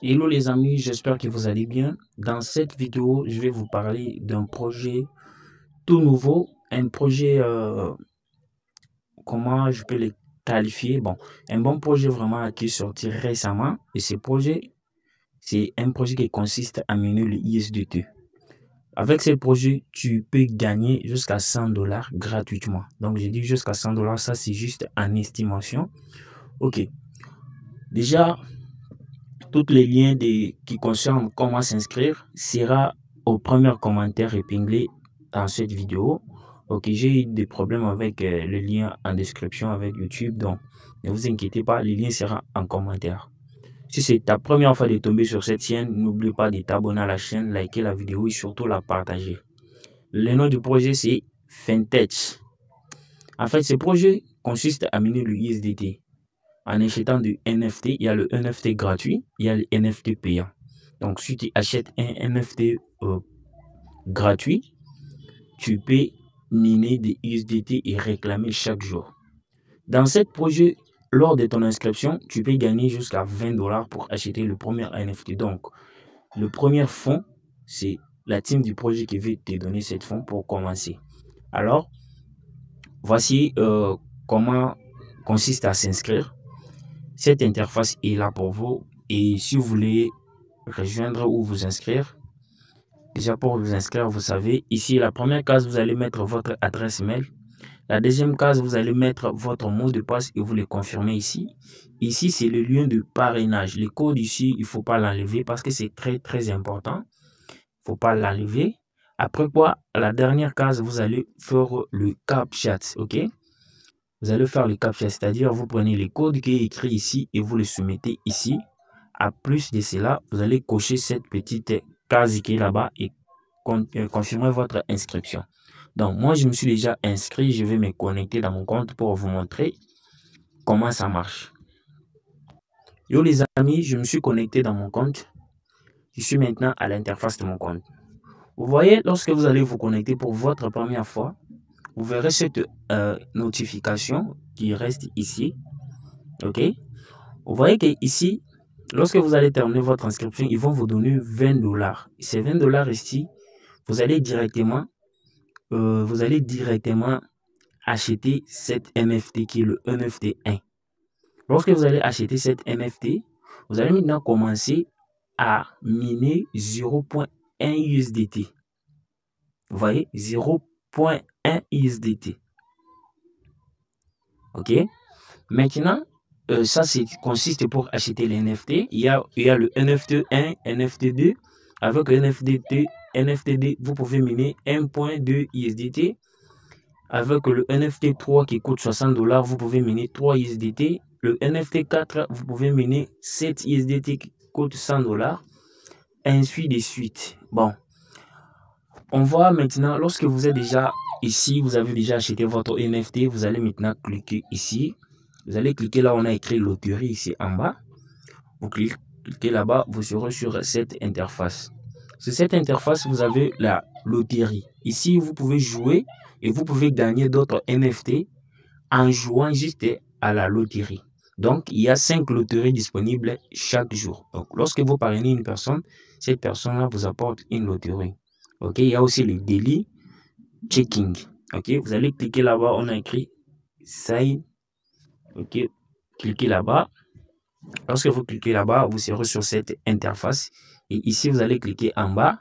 Hello les amis, j'espère que vous allez bien. Dans cette vidéo, je vais vous parler d'un projet tout nouveau, un projet, comment je peux le qualifier? Bon, un bon projet vraiment qui est sorti récemment. Et ce projet, c'est un projet qui consiste à miner le ISDT. Avec ce projet, tu peux gagner jusqu'à 100 dollars gratuitement. Donc, j'ai dit jusqu'à 100 dollars, ça c'est juste en estimation. Ok, déjà, tous les liens qui concernent comment s'inscrire sera au premier commentaire épinglé dans cette vidéo. Ok, j'ai eu des problèmes avec le lien en description avec YouTube, donc ne vous inquiétez pas, le lien sera en commentaire. Si c'est ta première fois de tomber sur cette chaîne, n'oublie pas de t'abonner à la chaîne, liker la vidéo et surtout la partager. Le nom du projet c'est Fintech. En fait, ce projet consiste à miner le USDT en achetant du NFT. Il y a le NFT gratuit, il y a le NFT payant. Donc, si tu achètes un NFT gratuit, tu peux miner des USDT et réclamer chaque jour. Dans ce projet, lors de ton inscription, tu peux gagner jusqu'à 20 dollars pour acheter le premier NFT. Donc, le premier fonds, c'est la team du projet qui veut te donner cette fonds pour commencer. Alors, voici comment consiste à s'inscrire. Cette interface est là pour vous et si vous voulez rejoindre ou vous inscrire, déjà pour vous inscrire, vous savez, ici la première case, vous allez mettre votre adresse mail. La deuxième case, vous allez mettre votre mot de passe et vous le confirmez ici. Ici, c'est le lien de parrainage. Le code ici, il ne faut pas l'enlever parce que c'est très important. Il ne faut pas l'enlever. Après quoi, la dernière case, vous allez faire le CAPTCHA, ok? Vous allez faire le CAPTCHA, c'est-à-dire vous prenez le code qui est écrit ici et vous le soumettez ici. À plus de cela, vous allez cocher cette petite case qui est là-bas et confirmer votre inscription. Donc, moi, je me suis déjà inscrit. Je vais me connecter dans mon compte pour vous montrer comment ça marche. Yo les amis, je me suis connecté dans mon compte. Je suis maintenant à l'interface de mon compte. Vous voyez, lorsque vous allez vous connecter pour votre première fois, vous verrez cette notification qui reste ici. OK? Vous voyez que ici, lorsque vous allez terminer votre inscription, ils vont vous donner 20 dollars. Ces 20 dollars ici, vous allez directement acheter cette NFT qui est le NFT 1. Lorsque vous allez acheter cette NFT, vous allez maintenant commencer à miner 0.1 USDT. Vous voyez, 0.1 USDT. OK? Maintenant, ça consiste pour acheter les NFT. Il y a le NFT 1, NFT 2. Avec le NFT 2, vous pouvez miner 1.2 USDT. Avec le NFT 3 qui coûte 60 dollars, vous pouvez miner 3 USDT. Le NFT 4, vous pouvez miner 7 USDT qui coûte 100 dollars. Ainsi de suite. Bon, on voit maintenant, lorsque vous êtes déjà ici, vous avez déjà acheté votre NFT, vous allez maintenant cliquer ici. Vous allez cliquer là, on a écrit loterie ici en bas. Vous cliquez là-bas, vous serez sur cette interface. Sur cette interface, vous avez la loterie. Ici, vous pouvez jouer et vous pouvez gagner d'autres NFT en jouant juste à la loterie. Donc, il y a 5 loteries disponibles chaque jour. Donc, lorsque vous parrainez une personne, cette personne-là vous apporte une loterie. OK, il y a aussi le daily checking. OK, vous allez cliquer là-bas, on a écrit sign. OK, cliquez là-bas. Lorsque vous cliquez là-bas, vous serez sur cette interface. Et ici, vous allez cliquer en bas,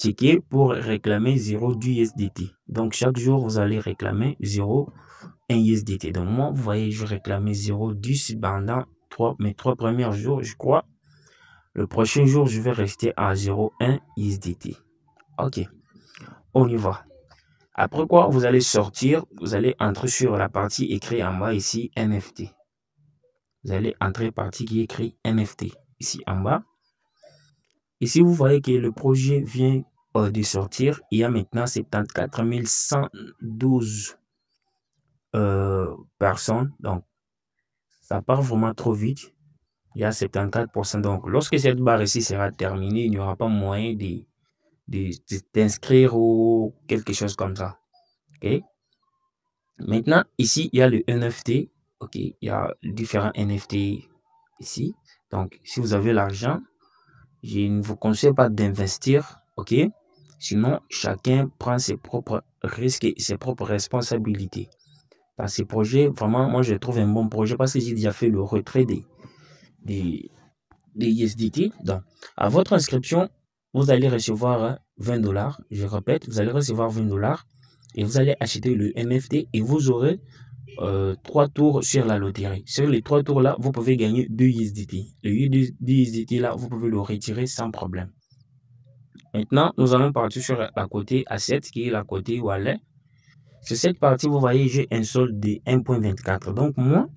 checker pour réclamer 0 du USDT. Donc, chaque jour, vous allez réclamer 0,1 USDT. Donc, moi, vous voyez, je réclamais 0,10 pendant mes 3 premiers jours, je crois. Le prochain jour, je vais rester à 0,1 USDT. OK, on y va. Après quoi, vous allez sortir, vous allez entrer sur la partie écrite en bas ici, NFT. Vous allez entrer partie qui est écrit NFT ici en bas. Ici, vous voyez que le projet vient de sortir. Il y a maintenant 74 112 personnes. Donc, ça part vraiment trop vite. Il y a 74%. Donc, lorsque cette barre ici sera terminée, il n'y aura pas moyen d'inscrire ou quelque chose comme ça. OK? Maintenant, ici, il y a le NFT. OK, il y a différents NFT ici. Donc, si vous avez l'argent, je ne vous conseille pas d'investir, ok? Sinon, chacun prend ses propres risques et ses propres responsabilités. Dans ces projets, vraiment, moi, je trouve un bon projet parce que j'ai déjà fait le retrait des USDT. Donc, à votre inscription, vous allez recevoir 20 $. Je répète, vous allez recevoir 20 $ et vous allez acheter le NFT et vous aurez 3 tours sur la loterie. Sur les 3 tours là, vous pouvez gagner 2 USDT. Le USDT là, vous pouvez le retirer sans problème. Maintenant, nous allons partir sur la côté asset qui est la côté wallet. Sur cette partie, vous voyez, j'ai un solde de 1.24. Donc, moi,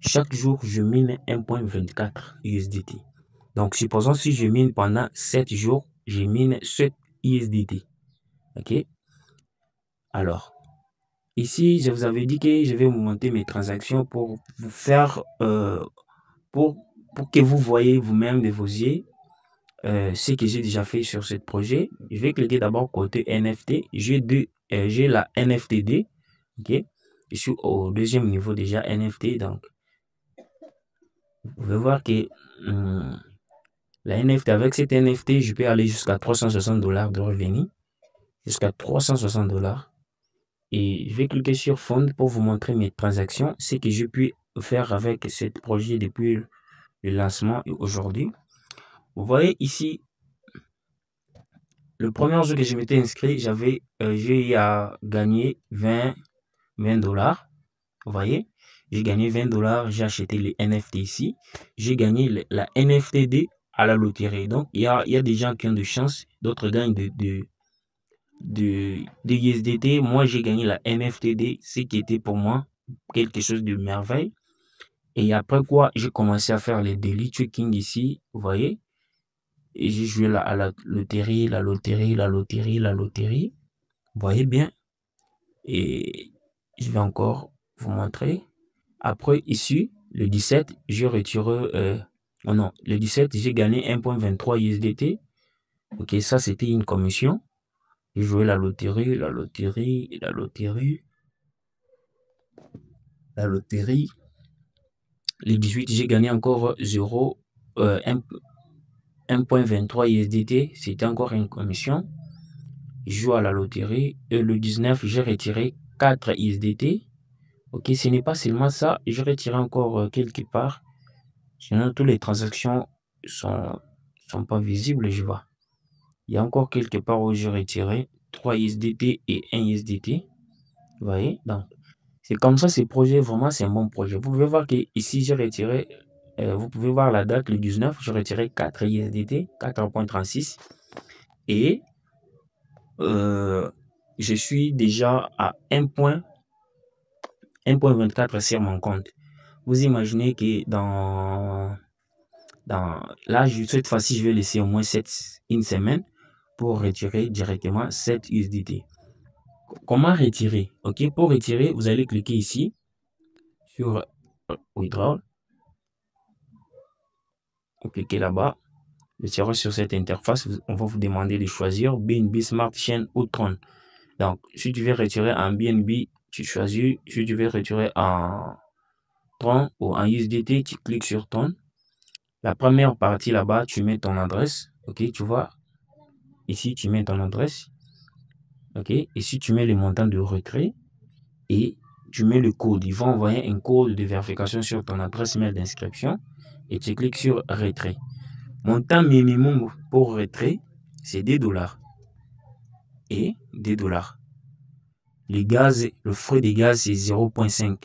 chaque jour, je mine 1.24 USDT. Donc, supposons si je mine pendant 7 jours, je mine 7 USDT. OK? Alors, ici, je vous avais dit que je vais vous monter mes transactions pour vous faire, pour que vous voyez vous-même de vos yeux ce que j'ai déjà fait sur ce projet. Je vais cliquer d'abord côté NFT. J'ai la NFTD. OK? Je suis au deuxième niveau déjà NFT. Donc, vous pouvez voir que la NFT, avec cette NFT, je peux aller jusqu'à 360 $ de revenus. Jusqu'à 360 $. Et je vais cliquer sur Fond pour vous montrer mes transactions, ce que j'ai pu faire avec ce projet depuis le lancement et aujourd'hui. Vous voyez ici, le premier jour que je m'étais inscrit, j'ai gagné 20 $. Vous voyez, j'ai gagné 20 $, j'ai acheté les NFT ici. J'ai gagné la NFTD à la loterie. Donc, il y a des gens qui ont de chance, d'autres gagnent de USDT. Moi, j'ai gagné la NFTD, ce qui était pour moi quelque chose de merveille. Et après quoi, j'ai commencé à faire les daily checking ici, vous voyez. Et j'ai joué à la loterie, la loterie, la loterie, la loterie. Vous voyez bien. Et je vais encore vous montrer. Après, ici, le 17, j'ai retiré... oh non, le 17, j'ai gagné 1.23 USDT. Ok, ça, c'était une commission. J'ai joué la loterie, la loterie, la loterie, la loterie. Le 18, j'ai gagné encore 1.23 USDT. C'était encore une commission. Je joue à la loterie. Et le 19, j'ai retiré 4 USDT. Ok, ce n'est pas seulement ça. J'ai retiré encore quelque part. Sinon, toutes les transactions sont pas visibles, je vois. Il y a encore quelque part où j'ai retiré 3 USDT et 1 USDT. Vous voyez? Donc, c'est comme ça, ces projets, vraiment, c'est un bon projet. Vous pouvez voir que ici, j'ai retiré, vous pouvez voir la date, le 19, j'ai retiré 4 USDT, 4.36. Et je suis déjà à 1.24 sur mon compte. Vous imaginez que là, cette fois-ci, je vais laisser au moins une semaine pour retirer directement 7 USDT. Comment retirer? Ok, pour retirer, vous allez cliquer ici sur Withdraw. Vous cliquez là-bas. Vous tirez sur cette interface. On va vous demander de choisir BNB Smart Chain ou Tron. Donc, si tu veux retirer en BNB, tu choisis. Si tu veux retirer en Tron ou en USDT, tu cliques sur Tron. La première partie là-bas, tu mets ton adresse. Ok, tu vois. Ici, tu mets ton adresse. Ok, ici, tu mets le montant de retrait et tu mets le code. Ils vont envoyer un code de vérification sur ton adresse mail d'inscription et tu cliques sur retrait. Montant minimum pour retrait, c'est 2 $ et 2 $. Le frais de gaz, c'est 0.5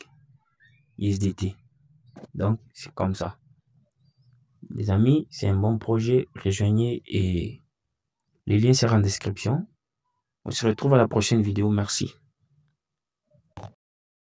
USDT. Donc, c'est comme ça. Les amis, c'est un bon projet. Rejoignez et les liens seront en description. On se retrouve à la prochaine vidéo. Merci.